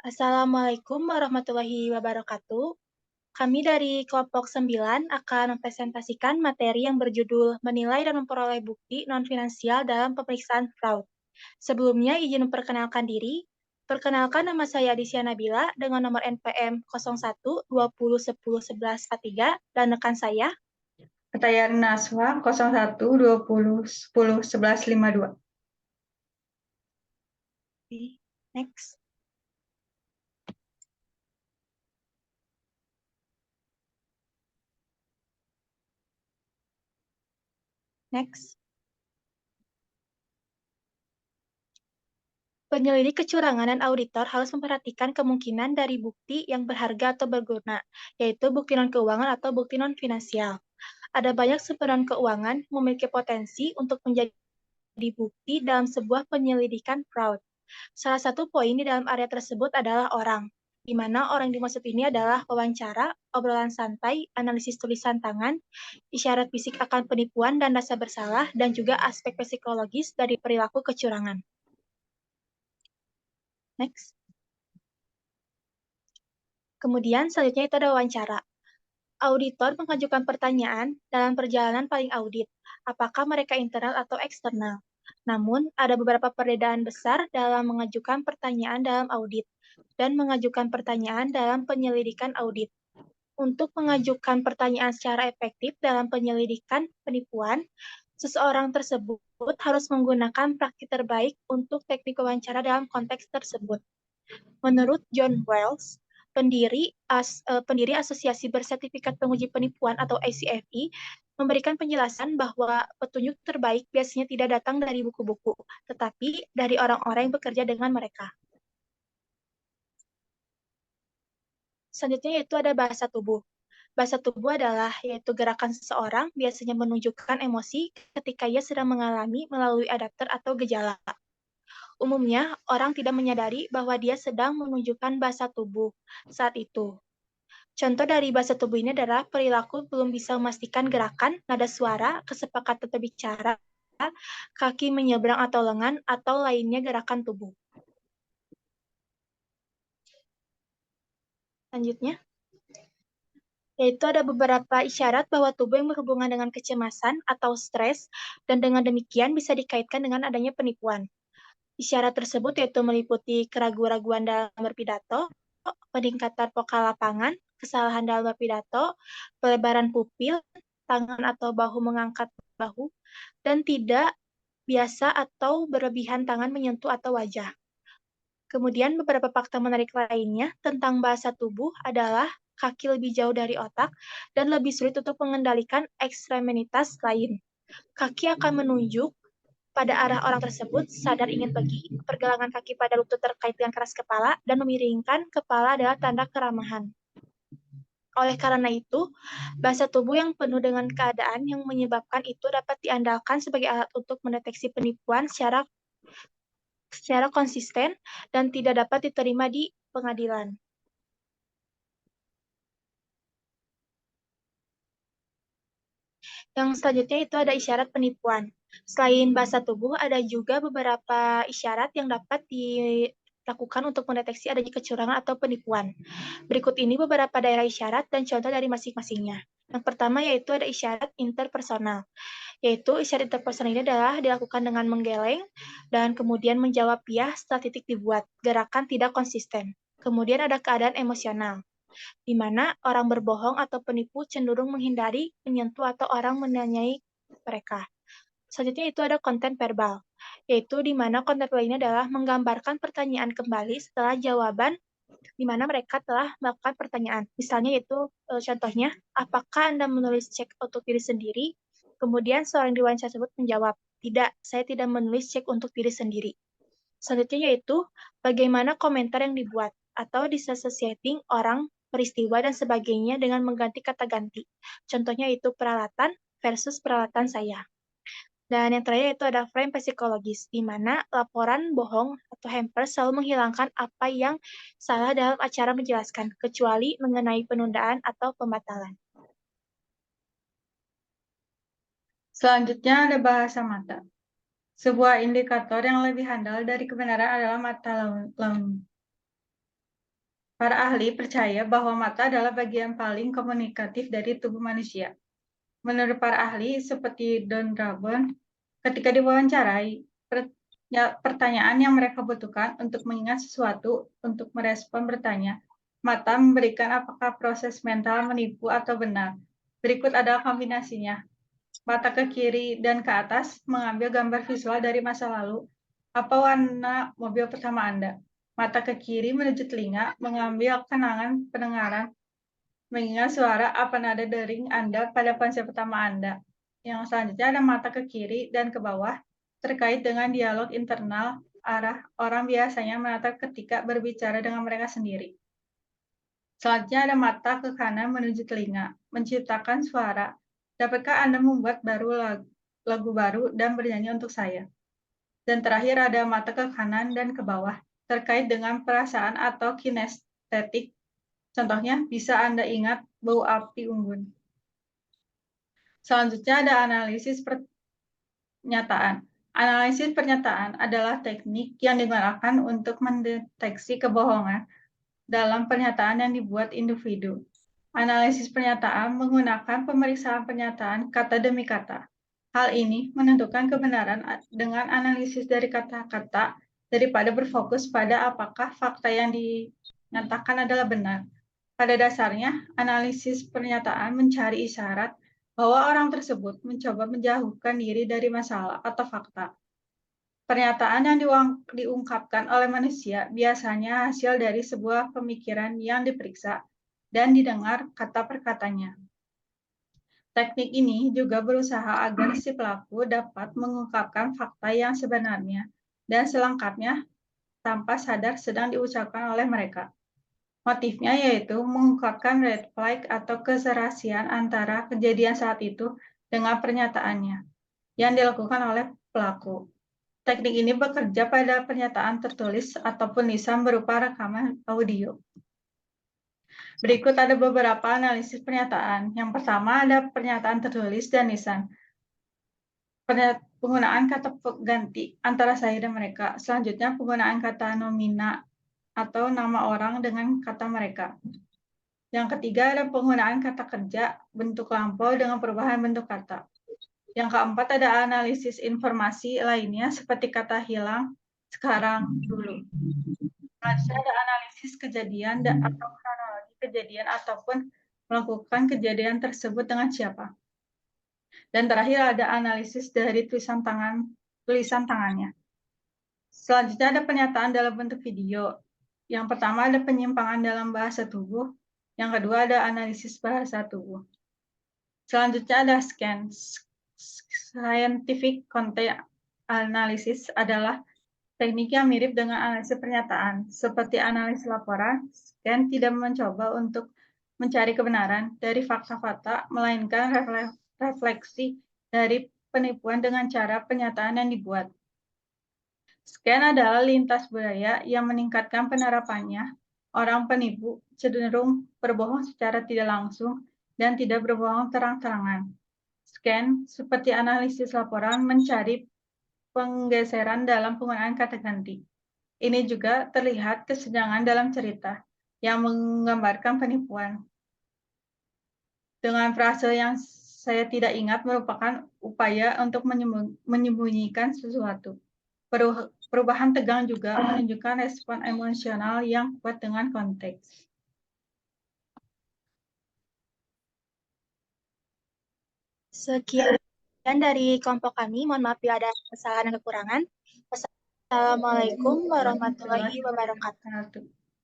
Assalamualaikum warahmatullahi wabarakatuh. Kami dari kelompok 9 akan mempresentasikan materi yang berjudul Menilai dan Memperoleh Bukti Non-Finansial dalam Pemeriksaan Fraud. Sebelumnya, izin memperkenalkan diri. Perkenalkan, nama saya Adisya Nabila dengan nomor NPM 01 20 10 11 43 dan rekan saya. Atayar Naswa 01 20 10 11 52. Next. Next. Penyelidik kecurangan dan auditor harus memperhatikan kemungkinan dari bukti yang berharga atau berguna, yaitu bukti non-keuangan atau bukti non-finansial. Ada banyak sumber non-keuangan memiliki potensi untuk menjadi bukti dalam sebuah penyelidikan fraud. Salah satu poin di dalam area tersebut adalah orang, di mana orang dimaksud ini adalah wawancara, obrolan santai, analisis tulisan tangan, isyarat fisik akan penipuan dan rasa bersalah, dan juga aspek psikologis dari perilaku kecurangan. Next. Kemudian selanjutnya itu ada wawancara. Auditor mengajukan pertanyaan dalam perjalanan paling audit, apakah mereka internal atau eksternal. Namun, ada beberapa perbedaan besar dalam mengajukan pertanyaan dalam audit dan mengajukan pertanyaan dalam penyelidikan audit. Untuk mengajukan pertanyaan secara efektif dalam penyelidikan penipuan, seseorang tersebut harus menggunakan praktik terbaik untuk teknik wawancara dalam konteks tersebut. Menurut John Wells, pendiri Asosiasi Bersertifikat Penguji Penipuan atau ACFE, memberikan penjelasan bahwa petunjuk terbaik biasanya tidak datang dari buku-buku, tetapi dari orang-orang yang bekerja dengan mereka. Selanjutnya yaitu ada bahasa tubuh. Bahasa tubuh adalah yaitu gerakan seseorang biasanya menunjukkan emosi ketika ia sedang mengalami melalui adapter atau gejala. Umumnya, orang tidak menyadari bahwa dia sedang menunjukkan bahasa tubuh saat itu. Contoh dari bahasa tubuh ini adalah perilaku belum bisa memastikan gerakan, nada suara, kesepakatan berbicara, kaki menyeberang atau lengan, atau lainnya gerakan tubuh. Selanjutnya, yaitu ada beberapa isyarat bahwa tubuh yang berhubungan dengan kecemasan atau stres, dan dengan demikian bisa dikaitkan dengan adanya penipuan. Isyarat tersebut yaitu meliputi keraguan-raguan dalam berpidato, peningkatan vokal lapangan, kesalahan dalam berpidato, pelebaran pupil, tangan atau bahu mengangkat bahu, dan tidak biasa atau berlebihan tangan menyentuh atau wajah. Kemudian beberapa fakta menarik lainnya tentang bahasa tubuh adalah kaki lebih jauh dari otak dan lebih sulit untuk mengendalikan ekstremitas lain. Kaki akan menunjuk pada arah orang tersebut sadar ingin pergi, pergelangan kaki pada lutut terkait dengan keras kepala, dan memiringkan kepala adalah tanda keramahan. Oleh karena itu, bahasa tubuh yang penuh dengan keadaan yang menyebabkan itu dapat diandalkan sebagai alat untuk mendeteksi penipuan secara konsisten dan tidak dapat diterima di pengadilan. Yang selanjutnya itu ada isyarat penipuan. Selain bahasa tubuh, ada juga beberapa isyarat yang dapat dilakukan untuk mendeteksi adanya kecurangan atau penipuan. Berikut ini beberapa daerah isyarat dan contoh dari masing-masingnya. Yang pertama yaitu ada isyarat interpersonal, yaitu isyarat interpersonal ini adalah dilakukan dengan menggeleng dan kemudian menjawab ya setelah titik dibuat, gerakan tidak konsisten. Kemudian ada keadaan emosional, di mana orang berbohong atau penipu cenderung menghindari, menyentuh, atau orang menanyai mereka. Selanjutnya itu ada konten verbal, yaitu di mana konten verbal ini adalah menggambarkan pertanyaan kembali setelah jawaban di mana mereka telah melakukan pertanyaan. Misalnya itu contohnya, apakah Anda menulis cek untuk diri sendiri? Kemudian seorang diwawancara tersebut menjawab, tidak, saya tidak menulis cek untuk diri sendiri. Selanjutnya yaitu bagaimana komentar yang dibuat atau disassociating orang, peristiwa, dan sebagainya dengan mengganti kata ganti. Contohnya itu peralatan versus peralatan saya. Dan yang terakhir itu ada frame psikologis, di mana laporan bohong atau hamper selalu menghilangkan apa yang salah dalam acara menjelaskan, kecuali mengenai penundaan atau pembatalan. Selanjutnya ada bahasa mata. Sebuah indikator yang lebih handal dari kebenaran adalah mata lawan. Para ahli percaya bahwa mata adalah bagian paling komunikatif dari tubuh manusia. Menurut para ahli seperti Don Rabon, ketika diwawancarai, pertanyaan yang mereka butuhkan untuk mengingat sesuatu untuk merespon bertanya, mata memberikan apakah proses mental menipu atau benar. Berikut adalah kombinasinya. Mata ke kiri dan ke atas mengambil gambar visual dari masa lalu. Apa warna mobil pertama Anda? Mata ke kiri menuju telinga, mengambil kenangan pendengaran, mengingat suara apa nada dering Anda pada ponsel pertama Anda. Yang selanjutnya ada mata ke kiri dan ke bawah, terkait dengan dialog internal arah orang biasanya menatap ketika berbicara dengan mereka sendiri. Selanjutnya ada mata ke kanan menuju telinga, menciptakan suara. Dapatkah Anda membuat lagu baru dan bernyanyi untuk saya? Dan terakhir ada mata ke kanan dan ke bawah, terkait dengan perasaan atau kinestetik. Contohnya, bisa Anda ingat bau api unggun. Selanjutnya ada analisis pernyataan. Analisis pernyataan adalah teknik yang digunakan untuk mendeteksi kebohongan dalam pernyataan yang dibuat individu. Analisis pernyataan menggunakan pemeriksaan pernyataan kata demi kata. Hal ini menentukan kebenaran dengan analisis dari kata-kata daripada berfokus pada apakah fakta yang dinyatakan adalah benar. Pada dasarnya, analisis pernyataan mencari isyarat bahwa orang tersebut mencoba menjauhkan diri dari masalah atau fakta. Pernyataan yang diungkapkan oleh manusia biasanya hasil dari sebuah pemikiran yang diperiksa dan didengar kata per katanya. Teknik ini juga berusaha agar si pelaku dapat mengungkapkan fakta yang sebenarnya dan selengkapnya tanpa sadar sedang diucapkan oleh mereka. Motifnya yaitu mengungkapkan red flag atau keserasian antara kejadian saat itu dengan pernyataannya yang dilakukan oleh pelaku. Teknik ini bekerja pada pernyataan tertulis ataupun lisan berupa rekaman audio. Berikut ada beberapa analisis pernyataan. Yang pertama ada pernyataan tertulis dan lisan. Penggunaan kata pengganti antara saya dan mereka. Selanjutnya penggunaan kata nomina atau nama orang dengan kata mereka. Yang ketiga ada penggunaan kata kerja, bentuk lampau dengan perubahan bentuk kata. Yang keempat ada analisis informasi lainnya seperti kata hilang, sekarang, dulu. Selanjutnya ada analisis kejadian atau kronologi kejadian ataupun melakukan kejadian tersebut dengan siapa. Dan terakhir ada analisis dari tulisan tangannya. Selanjutnya ada pernyataan dalam bentuk video. Yang pertama ada penyimpangan dalam bahasa tubuh. Yang kedua ada analisis bahasa tubuh. Selanjutnya ada scan. Scientific content analysis adalah teknik yang mirip dengan analisis pernyataan. Seperti analisis laporan, scan tidak mencoba untuk mencari kebenaran dari fakta-fakta, melainkan refleksi dari penipuan dengan cara pernyataan yang dibuat. Scan adalah lintas budaya yang meningkatkan penerapannya. Orang penipu cenderung berbohong secara tidak langsung dan tidak berbohong terang-terangan. Scan, seperti analisis laporan, mencari penggeseran dalam penggunaan kata ganti. Ini juga terlihat kesenjangan dalam cerita yang menggambarkan penipuan. Dengan frase yang saya tidak ingat merupakan upaya untuk menyembunyikan sesuatu. Perubahan tegang juga menunjukkan respon emosional yang kuat dengan konteks. Sekian dari kelompok kami. Mohon maaf bila ada kesalahan dan kekurangan. Wassalamualaikum warahmatullahi wabarakatuh.